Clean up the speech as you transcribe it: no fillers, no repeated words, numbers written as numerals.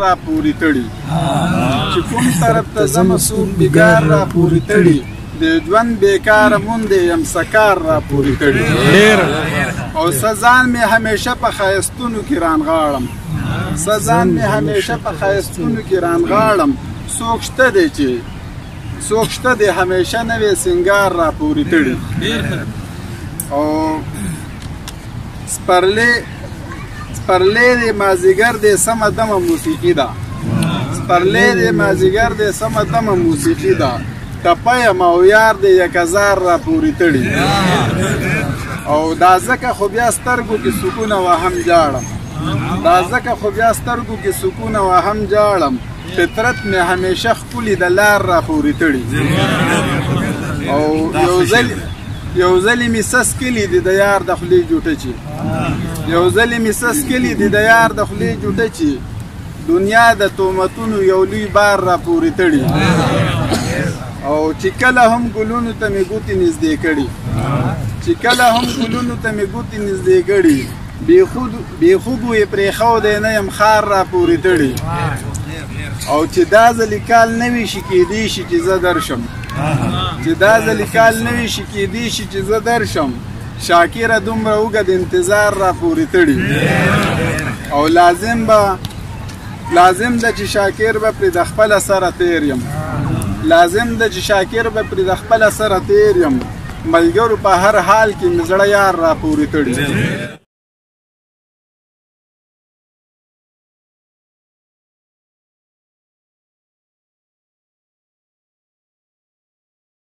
را پوری تړي چې کوم طرف ته ځم څوک بګار را پوری تړي د ژوند بیکاره موندې یم سکار را پوری تړي او سزان مې همیشه په ښایستونو کې رانغاړم سزان مې همیشه په ښایستونو کې رانغاړم څوک شته دی چې څوک شته دی همیشه نوی سینګار را پوری تړي او سپرلی دی مازیګر دی سمه دمه موسیقي ده سپرلی دی مازیګر دی سمه دمه موسیقي ده ټپه یم او یار دی یک هزار را پورې تړي او دا ځکه خو بیا سترګو کې سکون وهم جاړم دا ځکه خو بیا سترګو کې سکون وهم جاړم فطرت مې همیشه ښکلي د لار را پورې تړي او یو ځلې مې سس کلي دي د یار د خولې جوټه چي یو ځلې مې سس کلي دي د یار د خولې جوټه چي دنیا د تهمتونو یو لوی بار را پورې تړي او چې کله هم ګلونو ته مې ګوتې نږدې کړي چې کله هم ګلونو ته مې ګوتې نږدې کړي بېخود وې پرېښودی نه یم خار را پورې تړي او چې دا ځلې کال نه وي شي کېدی شي چې زه درشم چې دا ځلې کال نه وي شي کېدی شي چې زه درشم شاکره دومره اوږد انتظار را پورې تړي او لازم ده چې شاکر به پرې د خپله سره تیر یم لازم ده چې شاکر به پرې د خپله سره تیر یم ملګرو په هر حال کې مې زړه یار را پورې تړي